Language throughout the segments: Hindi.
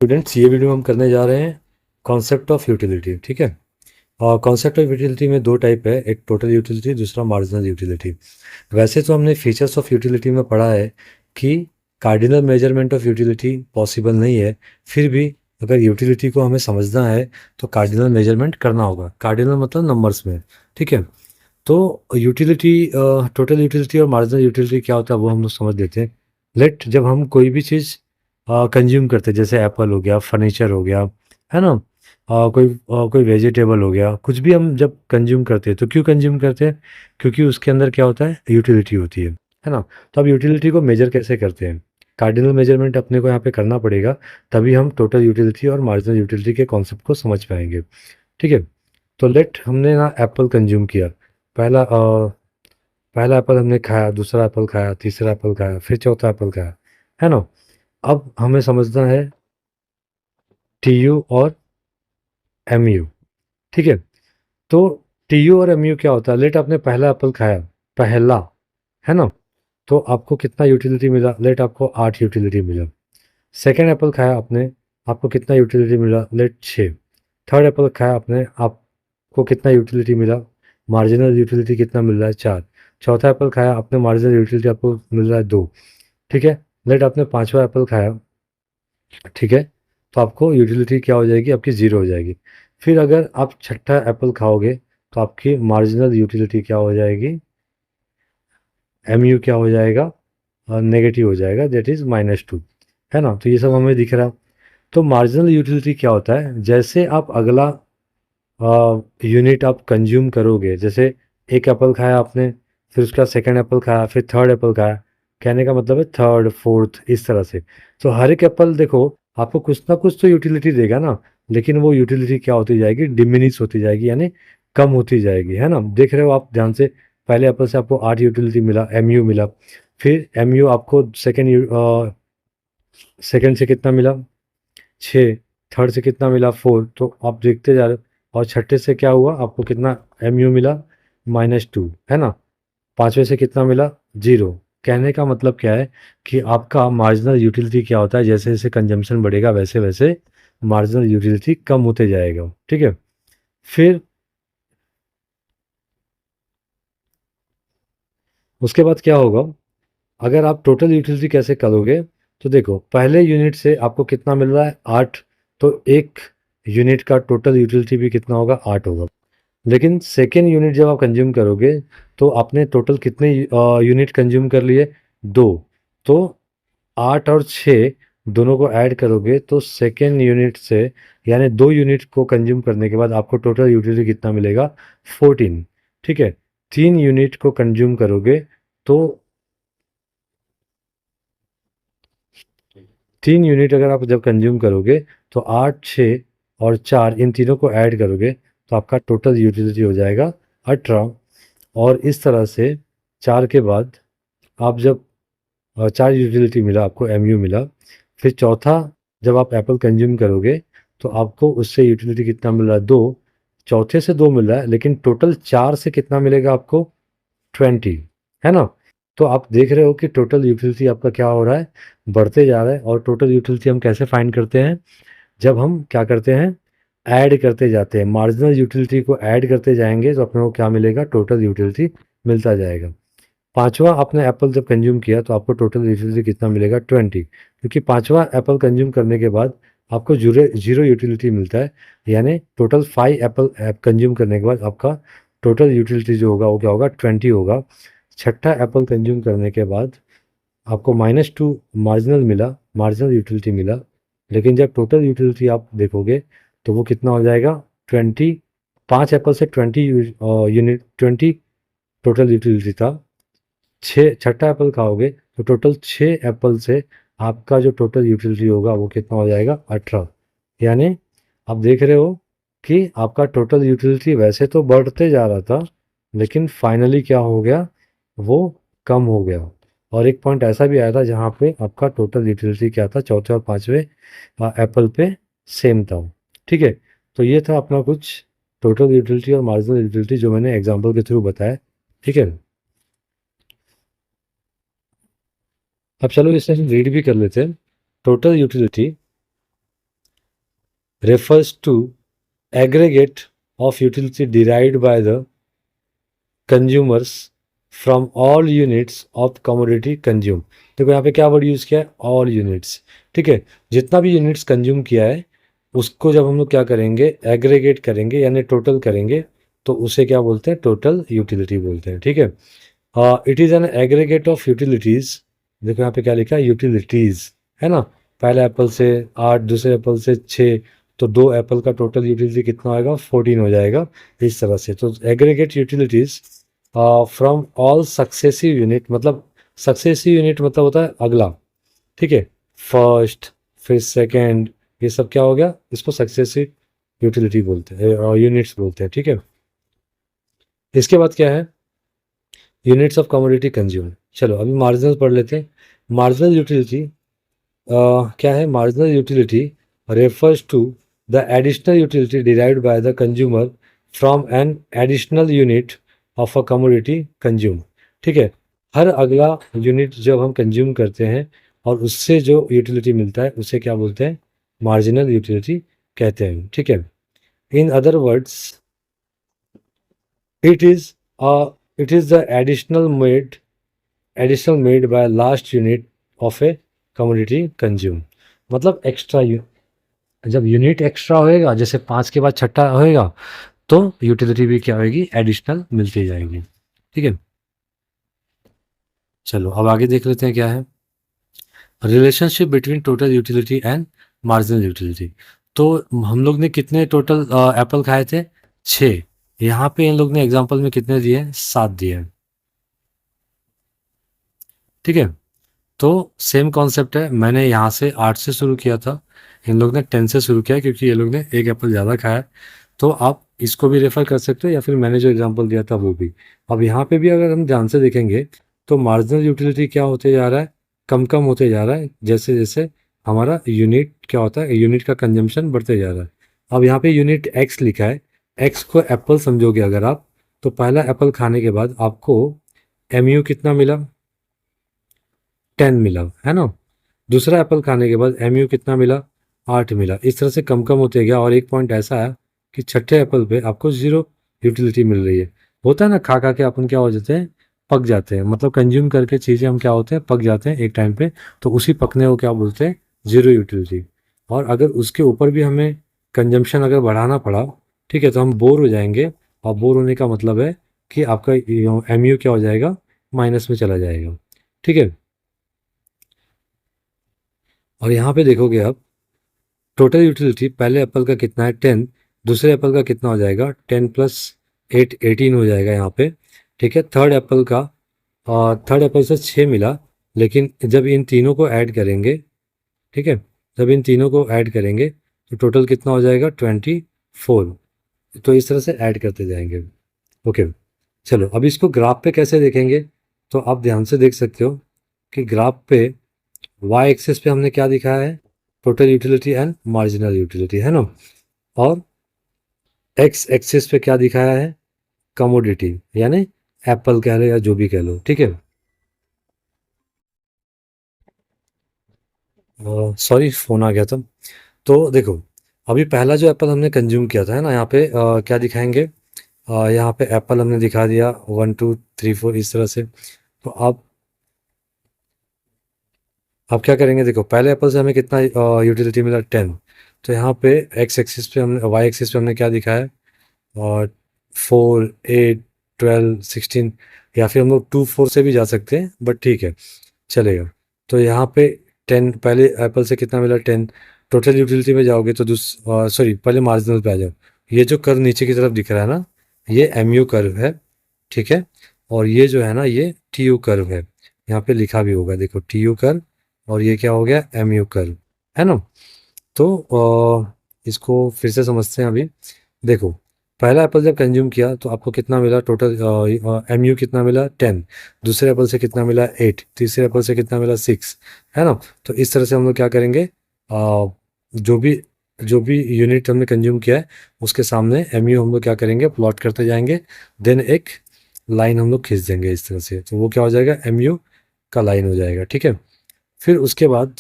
स्टूडेंट्स, ये वीडियो हम करने जा रहे हैं कॉन्सेप्ट ऑफ यूटिलिटी। ठीक है। और कॉन्सेप्ट ऑफ यूटिलिटी में दो टाइप है, एक टोटल यूटिलिटी, दूसरा मार्जिनल यूटिलिटी। वैसे तो हमने फीचर्स ऑफ यूटिलिटी में पढ़ा है कि cardinal measurement of utility possible नहीं है। फिर भी अगर यूटिलिटी को हमें समझना है तो कार्डिनल मेजरमेंट करना होगा। कार्डिनल मतलब नंबर्स में। ठीक है। तो यूटिलिटी, टोटल यूटिलिटी और मार्जिनल यूटिलिटी क्या होता है वो हम लोग समझ लेते हैं। लेट जब हम कोई भी चीज़ कंज्यूम करते हैं, जैसे एप्पल हो गया, फर्नीचर हो गया, है ना, कोई वेजिटेबल हो गया, कुछ भी हम जब कंज्यूम करते हैं तो क्यों कंज्यूम करते हैं? क्योंकि उसके अंदर क्या होता है, यूटिलिटी होती है ना। तो अब यूटिलिटी को मेजर कैसे करते हैं? कार्डिनल मेजरमेंट अपने को यहाँ पे करना पड़ेगा, तभी हम टोटल यूटिलिटी और मार्जिनल यूटिलिटी के कॉन्सेप्ट को समझ पाएंगे। ठीक है। तो लेट हमने ना एप्पल कंज्यूम किया। पहला एप्पल हमने खाया, दूसरा एप्पल खाया, तीसरा एप्पल खाया, फिर चौथा एप्पल खाया, है ना। अब हमें समझना है टीयू और एमयू। ठीक है। तो टीयू और एमयू क्या होता है? लेट आपने पहला एप्पल खाया, पहला, है ना, तो आपको कितना यूटिलिटी मिला? लेट आपको 8 यूटिलिटी मिला। सेकेंड एप्पल खाया आपने, आपको कितना यूटिलिटी मिला? लेट 6। थर्ड एप्पल खाया आपने, आपको कितना यूटिलिटी मिला? मार्जिनल यूटिलिटी कितना मिल रहा है? 4। चौथा एप्पल खाया आपने, मार्जिनल यूटिलिटी आपको मिल रहा है 2। ठीक है। लेट आपने पांचवा एप्पल खाया, ठीक है, तो आपको यूटिलिटी क्या हो जाएगी? आपकी ज़ीरो हो जाएगी। फिर अगर आप छठा एप्पल खाओगे तो आपकी मार्जिनल यूटिलिटी क्या हो जाएगी? एम यू क्या हो जाएगा? नेगेटिव हो जाएगा, दैट इज़ -2, है ना। तो ये सब हमें दिख रहा। तो मार्जिनल यूटिलिटी क्या होता है? जैसे आप अगला यूनिट आप कंज्यूम करोगे, जैसे एक एप्पल खाया आपने, फिर उसका सेकंड एप्पल खाया, फिर थर्ड एप्पल खाया, कहने का मतलब है थर्ड, फोर्थ, इस तरह से। तो हर एक एप्पल देखो आपको कुछ ना कुछ तो यूटिलिटी देगा ना, लेकिन वो यूटिलिटी क्या होती जाएगी? डिमिनिश होती जाएगी, यानी कम होती जाएगी, है ना। देख रहे हो आप ध्यान से, पहले एप्पल से आपको 8 यूटिलिटी मिला, एम मिला। फिर एम आपको सेकेंड से कितना मिला? 6। थर्ड से कितना मिला? 4। तो आप देखते जा रहे हो। और छठे से क्या हुआ? आपको कितना एम मिला? -2, है ना। पाँचवें से कितना मिला? 0। कहने का मतलब क्या है कि आपका मार्जिनल यूटिलिटी क्या होता है? जैसे जैसे कंजम्पशन बढ़ेगा वैसे वैसे मार्जिनल यूटिलिटी कम होते जाएगा। ठीक है। फिर उसके बाद क्या होगा? अगर आप टोटल यूटिलिटी कैसे करोगे? तो देखो, पहले यूनिट से आपको कितना मिल रहा है? 8। तो एक यूनिट का टोटल यूटिलिटी भी कितना होगा? 8 होगा। लेकिन सेकेंड यूनिट जब आप कंज्यूम करोगे तो आपने टोटल कितने यूनिट कंज्यूम कर लिए? 2। तो 8 और 6 दोनों को ऐड करोगे तो सेकेंड यूनिट से, यानी 2 यूनिट को कंज्यूम करने के बाद आपको टोटल यूटिलिटी कितना मिलेगा? 14। ठीक है। 3 यूनिट को कंज्यूम करोगे तो 3 यूनिट अगर आप जब कंज्यूम करोगे तो 8, 6 और 4, इन तीनों को ऐड करोगे तो आपका टोटल यूटिलिटी हो जाएगा 18। और इस तरह से 4 के बाद आप जब 4 यूटिलिटी मिला आपको, एमयू मिला। फिर चौथा जब आप एप्पल कंज्यूम करोगे तो आपको उससे यूटिलिटी कितना मिल रहा है? 2। चौथे से 2 मिल रहा है, लेकिन टोटल 4 से कितना मिलेगा आपको? 20, है ना। तो आप देख रहे हो कि टोटल यूटिलिटी आपका क्या हो रहा है? बढ़ते जा रहा है। और टोटल यूटिलिटी हम कैसे फाइंड करते हैं? जब हम क्या करते हैं? ऐड करते जाते हैं, मार्जिनल यूटिलिटी को ऐड करते जाएंगे तो अपने को क्या मिलेगा? टोटल यूटिलिटी मिलता जाएगा। पांचवा आपने एप्पल जब कंज्यूम किया तो आपको टोटल यूटिलिटी कितना मिलेगा? 20, क्योंकि पांचवा एप्पल कंज्यूम करने के बाद आपको जीरो जीरो यूटिलिटी मिलता है। यानी टोटल 5 एप्पल कंज्यूम करने के बाद आपका टोटल यूटिलिटी जो होगा वो क्या होगा? 20 होगा। छठा एप्पल कंज्यूम करने के बाद आपको -2 मार्जिनल मिला, मार्जिनल यूटिलिटी मिला। लेकिन जब टोटल यूटिलिटी आप देखोगे तो वो कितना हो जाएगा? 20। 5 एप्पल से 20 यूनिट, 20 टोटल यूटिलिटी था। छठा एप्पल खाओगे तो टोटल 6 एप्पल से आपका जो टोटल यूटिलिटी होगा वो कितना हो जाएगा? 18। यानी आप देख रहे हो कि आपका टोटल यूटिलिटी वैसे तो बढ़ते जा रहा था, लेकिन फाइनली क्या हो गया? वो कम हो गया। और एक पॉइंट ऐसा भी आया था जहाँ पे आपका टोटल यूटिलिटी क्या था? चौथे और पांचवे एप्पल पे सेम था। ठीक है। तो ये था अपना कुछ टोटल यूटिलिटी और मार्जिनल यूटिलिटी जो मैंने एग्जाम्पल के थ्रू बताया। ठीक है। अब चलो इसे हम रीड भी कर लेते हैं। Total utility refers to aggregate of utility derived by the consumers from all units of commodity consume। देखो यहाँ पे क्या वर्ड यूज किया है, ऑल यूनिट्स। ठीक है, जितना भी यूनिट्स कंज्यूम किया है उसको जब हम लोग क्या करेंगे, एग्रीगेट करेंगे यानी टोटल करेंगे, तो उसे क्या बोलते हैं, टोटल यूटिलिटी बोलते हैं। ठीक है, it is an aggregate of utilities. देखो यहाँ पे क्या लिखा है, यूटिलिटीज, है ना। पहले एप्पल से 8, दूसरे एप्पल से 6, तो 2 एप्पल का टोटल यूटिलिटी कितना होएगा, 14 हो जाएगा। इस तरह से तो aggregate utilities from all successive unit, मतलब सक्सेसिव यूनिट मतलब होता है अगला। ठीक है, फर्स्ट, फिर सेकेंड, ये सब क्या हो गया, इसको सक्सेसिव यूटिलिटी बोलते हैं और यूनिट्स बोलते हैं। ठीक है, इसके बाद क्या है, यूनिट्स ऑफ कमोडिटी कंज्यूम। चलो अभी मार्जिनल पढ़ लेते हैं। मार्जिनल यूटिलिटी क्या है, marginal utility refers to the additional utility derived by the consumer from an additional unit of a commodity consume. ठीक है, हर अगला यूनिट जब हम कंज्यूम करते हैं और उससे जो यूटिलिटी मिलता है उसे क्या बोलते हैं, मार्जिनल यूटिलिटी कहते हैं। ठीक है, in other words it is it is the additional made by last unit of A commodity consume. मतलब एक्स्ट्रा, जब यूनिट एक्स्ट्रा होएगा, जैसे 5 के बाद छठा होएगा, तो यूटिलिटी भी क्या होगी, एडिशनल मिलती जाएगी। ठीक है, चलो अब आगे देख लेते हैं क्या है, relationship between total utility and marginal utility. तो हम लोग ने कितने टोटल एप्पल खाए थे, 6। यहाँ पे इन लोग ने एग्जाम्पल में कितने दिए, 7 दिए हैं। ठीक है, तो सेम कॉन्सेप्ट है, मैंने यहाँ से 8 से शुरू किया था, इन लोग ने 10 से शुरू किया क्योंकि ये लोग ने एक एप्पल ज़्यादा खाया है। तो आप इसको भी रेफर कर सकते हो या फिर मैंने जो एग्जांपल दिया था वो भी। अब यहाँ पे भी अगर हम ध्यान से देखेंगे तो मार्जिनल यूटिलिटी क्या होते जा रहा है, कम कम होते जा रहा है, जैसे जैसे हमारा यूनिट क्या होता है, यूनिट का कंजम्पशन बढ़ते जा रहा है। अब यहाँ पे यूनिट एक्स लिखा है, एक्स को एप्पल समझोगे अगर आप, तो पहला एप्पल खाने के बाद आपको एम कितना मिला, 10 मिला, है ना। दूसरा एप्पल खाने के बाद एम कितना मिला, 8 मिला। इस तरह से कम कम होते गया और एक पॉइंट ऐसा है कि छठे एप्पल पे आपको 0 यूटिलिटी मिल रही है। होता है ना, खा खा के अपन क्या हो जाते हैं, पक जाते हैं, मतलब कंज्यूम करके चीज़ें हम क्या होते हैं, पक जाते हैं एक टाइम पे। तो उसी पकने को क्या बोलते हैं, 0 यूटिलिटी। और अगर उसके ऊपर भी हमें कंजम्पशन अगर बढ़ाना पड़ा, ठीक है, तो हम बोर हो जाएंगे। और बोर होने का मतलब है कि आपका एम क्या हो जाएगा, माइनस में चला जाएगा। ठीक है, और यहाँ पे देखोगे आप, टोटल यूटिलिटी पहले एप्पल का कितना है, 10, दूसरे एप्पल का कितना हो जाएगा, 10 प्लस 8, 18 हो जाएगा यहाँ पे। ठीक है, थर्ड एप्पल से 6 मिला, लेकिन जब इन तीनों को ऐड करेंगे, ठीक है, जब इन तीनों को ऐड करेंगे तो टोटल कितना हो जाएगा, 24। तो इस तरह से ऐड करते जाएंगे। ओके, चलो अब इसको ग्राफ पे कैसे देखेंगे, तो आप ध्यान से देख सकते हो कि ग्राफ पे वाई एक्सिस पे हमने क्या दिखाया है, total utility and marginal utility, है ना। और एक्स एक्सिस पे क्या दिखाया है, कमोडिटी, यानी एप्पल कह लो या जो भी कह लो। ठीक है, सॉरी फोन आ गया था। तो देखो, अभी पहला जो एप्पल हमने कंज्यूम किया था, है ना, यहाँ पे क्या दिखाएंगे, यहाँ पे एप्पल हमने दिखा दिया 1 2 3 4 इस तरह से। तो आप क्या करेंगे, देखो पहले एप्पल से हमें कितना यूटिलिटी मिला, 10। तो यहाँ पे एक्स एक्सिस पे हमने, वाई एक्सिस पे हमने क्या दिखाया, और 4 8 12 16, या फिर हम लोग 2 4 से भी जा सकते हैं, बट ठीक है, चलेगा। तो यहाँ पे 10, पहले एप्पल से कितना मिला, 10। टोटल यूटिलिटी में जाओगे तो सॉरी, पहले मार्जिनल पे आ जाओ। ये जो कर्व नीचे की तरफ दिख रहा है ना, ये एम यू कर्व है। ठीक है, और ये जो है ना, ये टी यू कर्व है। यहाँ पे लिखा भी होगा, देखो टी यू कर्व, और ये क्या हो गया, एम यू कर्व, है ना। तो इसको फिर से समझते हैं अभी। देखो, पहला एप्पल जब कंज्यूम किया तो आपको कितना मिला, टोटल एम यू कितना मिला, 10। दूसरे एप्पल से कितना मिला, 8। तीसरे एप्पल से कितना मिला, 6, है ना। तो इस तरह से हम लोग क्या करेंगे, जो भी जो भी यूनिट हमने कंज्यूम किया है उसके सामने एम यू हम लोग क्या करेंगे, प्लॉट करते जाएंगे। देन एक लाइन हम लोग खींच देंगे इस तरह से, तो वो क्या हो जाएगा, एम यू का लाइन हो जाएगा। ठीक है, फिर उसके बाद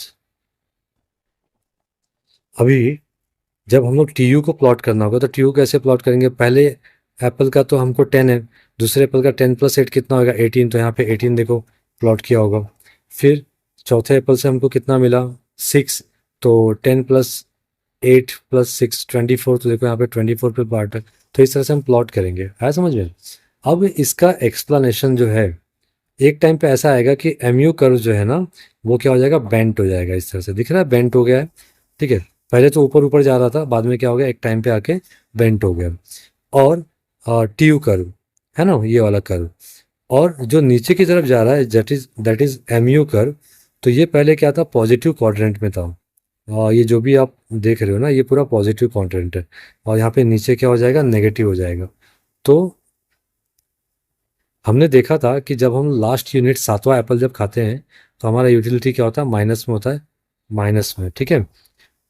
अभी जब हम लोग टी यू को प्लॉट करना होगा तो टी यू कैसे प्लॉट करेंगे, पहले एप्पल का तो हमको 10 है, दूसरे एप्पल का 10 + 8 कितना होगा 18, तो यहाँ पे 18 देखो प्लॉट किया होगा। फिर चौथे एप्पल से हमको कितना मिला 6, तो 10 + 8 + 6 24, तो देखो यहाँ पे 24 पे पार्ट है, तो इस तरह से हम प्लॉट करेंगे, आया समझ में। अब इसका एक्सप्लेनेशन जो है, एक टाइम पे ऐसा आएगा कि एम यू कर्व जो है ना वो क्या हो जाएगा, बेंट हो जाएगा, इस तरह से दिख रहा है बेंट हो गया है, ठीक है। पहले तो ऊपर ऊपर जा रहा था, बाद में क्या हो गया, एक टाइम पे आके बेंट हो गया। और टी यू कर्व है ना, ये वाला कर्व, और जो नीचे की तरफ जा रहा है that is M U curve, तो ये पहले क्या था, पॉजिटिव क्वाड्रेंट में था। ये जो भी आप देख रहे हो ना, ये पूरा पॉजिटिव क्वाड्रेंट है, और यहाँ पे नीचे क्या हो जाएगा, नेगेटिव हो जाएगा। तो हमने देखा था कि जब हम लास्ट यूनिट 7वां एप्पल जब खाते हैं तो हमारा यूटिलिटी क्या होता है, माइनस में होता है, माइनस में, ठीक है।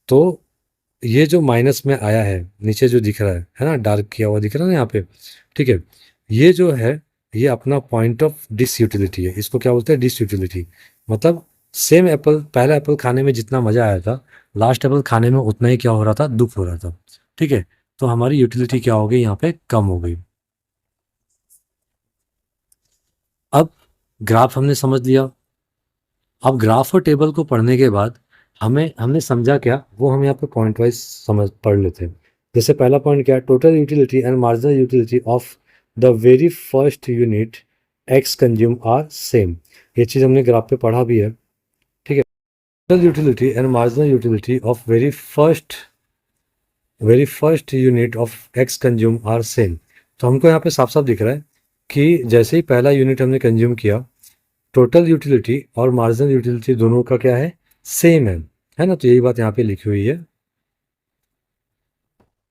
तो ये जो माइनस में आया है, नीचे जो दिख रहा है ना, डार्क किया हुआ दिख रहा है ना यहाँ पे, ठीक है। ये जो है, ये अपना पॉइंट ऑफ डिस यूटिलिटी है, इसको क्या बोलते हैं, डिस यूटिलिटी। मतलब सेम एप्पल, पहला एप्पल खाने में जितना मजा आया था, लास्ट एप्पल खाने में उतना ही क्या हो रहा था, दुख हो रहा था, ठीक है। तो हमारी यूटिलिटी क्या हो गई, यहाँ पे कम हो गई। अब ग्राफ हमने समझ लिया। अब ग्राफ और टेबल को पढ़ने के बाद हमने समझा क्या, वो हम यहाँ पे पॉइंट वाइज समझ पढ़ लेते हैं। जैसे पहला पॉइंट क्या है, total utility and marginal utility of the very first unit X consume are same. ये चीज़ हमने ग्राफ पे पढ़ा भी है, ठीक है। Total utility and marginal utility of very first unit of X consume are same. तो हमको यहाँ पे साफ साफ दिख रहा है कि जैसे ही पहला यूनिट हमने कंज्यूम किया, टोटल यूटिलिटी और मार्जिनल यूटिलिटी दोनों का क्या है, सेम है ना। तो यही बात यहाँ पे लिखी हुई है।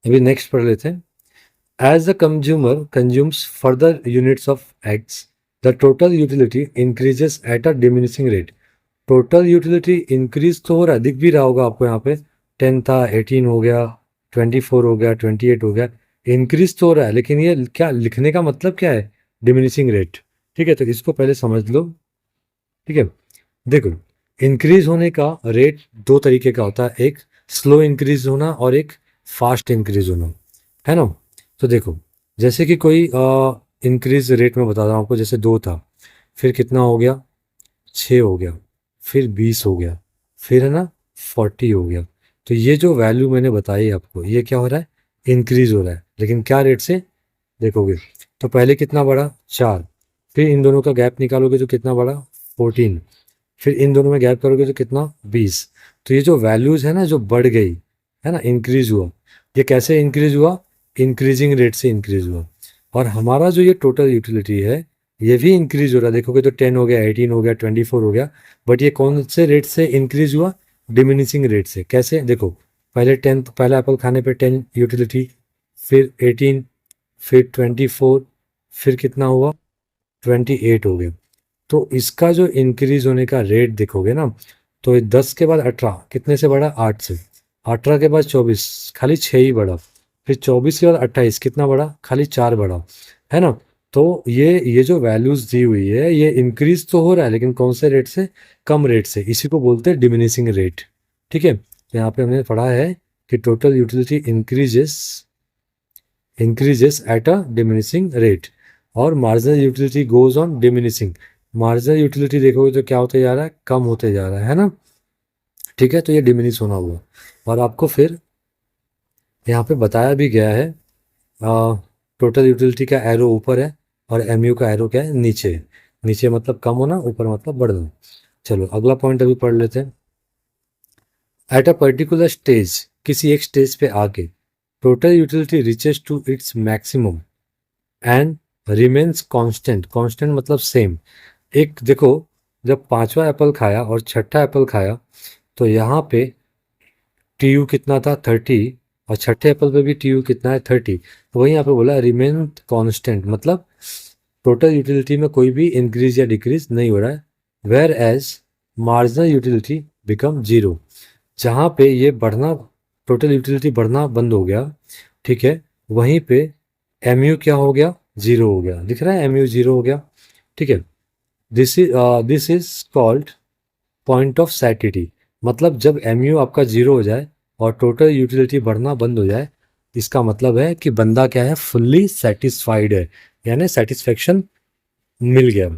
अभी नेक्स्ट पढ़ लेते हैं। As the consumer consumes further units of X, the total utility increases at a diminishing rate. Total utility increase तो हो रहा है, दिख भी रहा होगा आपको यहाँ पे, 10 था, 18 हो गया, 24 हो गया, 28 हो गया, इंक्रीज तो हो रहा है, लेकिन ये क्या लिखने का मतलब क्या है, डिमिनिशिंग रेट, ठीक है। तो इसको पहले समझ लो, ठीक है। देखो, इंक्रीज होने का रेट दो तरीके का होता है, एक स्लो इंक्रीज होना और एक फास्ट इंक्रीज होना, है ना। तो देखो, जैसे कि कोई इंक्रीज रेट में बता रहा हूँ आपको, जैसे 2 था, फिर कितना हो गया, 6 हो गया, फिर 20 हो गया, फिर है ना 40 हो गया। तो ये जो वैल्यू मैंने बताई आपको, ये क्या हो रहा है, इंक्रीज हो रहा है, लेकिन क्या रेट से देखोगे, तो पहले कितना बढ़ा, 4, फिर इन दोनों का गैप निकालोगे तो कितना बढ़ा, 14, फिर इन दोनों में गैप करोगे तो कितना, 20। तो ये जो वैल्यूज है ना, जो बढ़ गई है ना, इंक्रीज हुआ, ये कैसे इंक्रीज हुआ, इंक्रीजिंग रेट से इंक्रीज हुआ। और हमारा जो ये टोटल यूटिलिटी है, ये भी इंक्रीज हो रहा है, देखोगे तो 10 हो गया, 18 हो गया, 24 हो गया, बट ये कौन से रेट से इंक्रीज हुआ, डिमिनिशिंग रेट से। कैसे देखो, पहले 10, पहला एप्पल खाने पे 10 यूटिलिटी, फिर 18, फिर 24, फिर कितना हुआ, 28 हो गया। तो इसका जो इंक्रीज होने का रेट देखोगे ना, तो 10 के बाद 18 कितने से बढ़ा, 8 से, 18 के बाद 24 खाली 6 ही बढ़ा, फिर 24 के बाद 28 कितना बढ़ा, खाली 4 बढ़ा, है ना। तो ये जो वैल्यूज दी हुई है, ये इंक्रीज तो हो रहा है, लेकिन कौन से रेट से, कम रेट से, इसी को बोलते हैं डिमिनिशिंग रेट, ठीक है। तो यहाँ पे हमने पढ़ा है कि total utility increases at a diminishing rate, और marginal utility goes on diminishing. Marginal utility देखोगे तो क्या होते जा रहा है, कम होते जा रहा है ना, ठीक है। तो ये डिमिनिश होना हुआ, और आपको फिर यहाँ पे बताया भी गया है, टोटल यूटिलिटी का एरो ऊपर है और एमयू का एरो क्या है, नीचे। नीचे मतलब कम होना, ऊपर मतलब बढ़ना। चलो अगला पॉइंट अभी पढ़ लेते हैं। एट अ पर्टिकुलर स्टेज, किसी एक स्टेज पे आके, total utility reaches to its maximum and remains constant. Constant मतलब सेम। एक देखो, जब 5वां एप्पल खाया और छठा एप्पल खाया, तो यहाँ पे टी यू कितना था, 30, और छठे एप्पल पे भी टी यू कितना है, 30। तो वही यहाँ पे बोला रिमेन कांस्टेंट, मतलब टोटल यूटिलिटी में कोई भी इंक्रीज या डिक्रीज नहीं हो रहा है। Whereas marginal utility become zero, जहाँ पे ये बढ़ना, टोटल यूटिलिटी बढ़ना बंद हो गया, ठीक है, वहीं पे एम यू क्या हो गया, जीरो हो गया, दिख रहा है एम यू जीरो हो गया, ठीक है। This is called point of satiety. मतलब जब एम यू आपका जीरो हो जाए, और टोटल यूटिलिटी बढ़ना बंद हो जाए, इसका मतलब है कि बंदा क्या है, फुल्ली सेटिस्फाइड है, यानी सेटिस्फेक्शन मिल गया।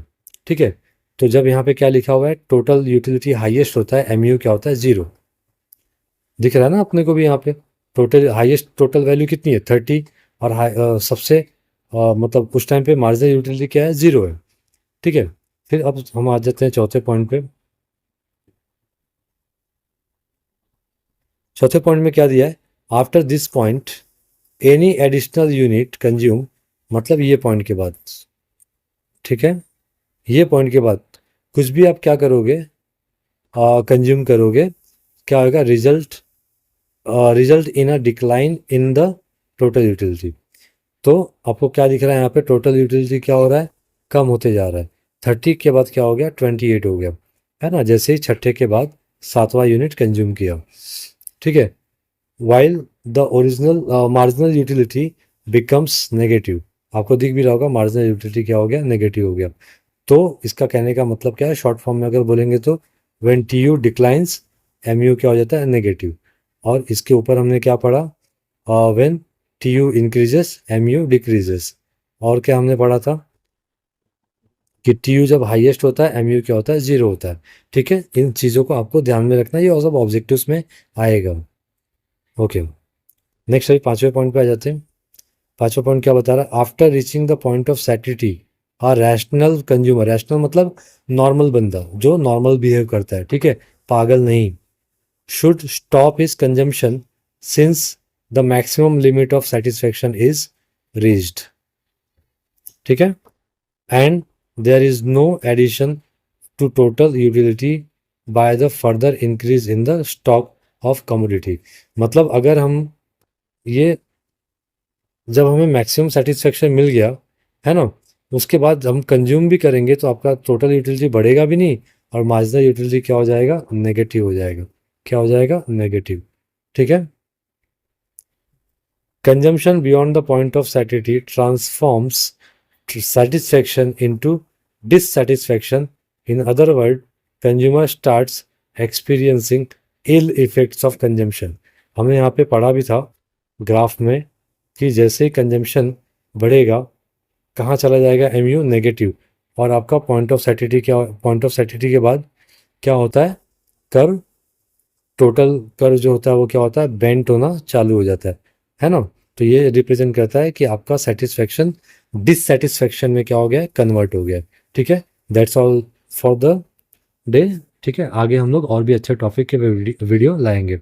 ठीक है, तो जब यहाँ पे क्या लिखा हुआ है, टोटल यूटिलिटी हाईएस्ट होता है, एमयू क्या होता है, 0। दिख रहा है ना अपने को भी यहाँ पे, टोटल हाईएस्ट टोटल वैल्यू कितनी है, 30, और सबसे मतलब उस टाइम पे मार्जिनल यूटिलिटी क्या है, 0 है। ठीक है, फिर अब हम आ जाते हैं चौथे पॉइंट पे। चौथे पॉइंट में क्या दिया है, after this point any additional unit consume, मतलब ये पॉइंट के बाद, ठीक है, ये पॉइंट के बाद कुछ भी आप क्या करोगे, कंज्यूम करोगे, क्या होगा, result in a decline in the total utility. तो आपको क्या दिख रहा है यहाँ पे, टोटल यूटिलिटी क्या हो रहा है, कम होते जा रहा है। 30 के बाद क्या हो गया, 28 हो गया, है ना, जैसे ही छठे के बाद सातवां यूनिट कंज्यूम किया। ठीक है, while the original marginal utility becomes negative, आपको दिख भी रहा होगा मार्जिनल यूटिलिटी क्या हो गया, नेगेटिव हो गया। तो इसका कहने का मतलब क्या है, शॉर्ट फॉर्म में अगर बोलेंगे तो when T U declines, M U क्या हो जाता है, नेगेटिव। और इसके ऊपर हमने क्या पढ़ा, when T U increases, M U decreases. और क्या हमने पढ़ा था कि टी यू जब हाईएस्ट होता है, एम यू क्या होता है, 0 होता है। ठीक है, इन चीज़ों को आपको ध्यान में रखना, ये सब ऑब्जेक्टिव्स में आएगा। ओके, नेक्स्ट अभी पांचवें पॉइंट पे आ जाते हैं। पांचवा पॉइंट क्या बता रहा है, after reaching the point of satiety a rational consumer, rational मतलब नॉर्मल बंदा जो नॉर्मल बिहेव करता है, ठीक है, पागल नहीं, should stop his consumption since the maximum limit of satisfaction is reached. ठीक है, and there is no addition to total utility by the further increase in the stock of commodity. मतलब अगर हम ये, जब हमें मैक्सिमम सेटिस्फेक्शन मिल गया, है ना, उसके बाद हम कंज्यूम भी करेंगे तो आपका टोटल यूटिलिटी बढ़ेगा भी नहीं, और मार्जिनल यूटिलिटी क्या हो जाएगा, नेगेटिव हो जाएगा। क्या हो जाएगा, नेगेटिव। ठीक है, consumption beyond the point of satisfaction transforms satisfaction into dissatisfaction. In other words, consumer starts experiencing ill effects of consumption. हमने यहाँ पे पढ़ा भी था ग्राफ में कि जैसे ही कंजम्पशन बढ़ेगा, कहाँ चला जाएगा, एमयू नेगेटिव, और आपका पॉइंट ऑफ सैटिस्फैक्शन क्या, पॉइंट ऑफ सैटिस्फैक्शन के बाद क्या होता है, कर्व, टोटल कर्व जो होता है वो क्या होता है, बेंट होना चालू हो जाता है ना। तो ये रिप्रेजेंट करता है कि आपका सेटिस्फेक्शन डिससेटिस्फेक्शन में क्या हो गया है, कन्वर्ट हो गया है। ठीक है, that's all for the day. ठीक है, आगे हम लोग और भी अच्छे टॉपिक के वीडियो लाएंगे।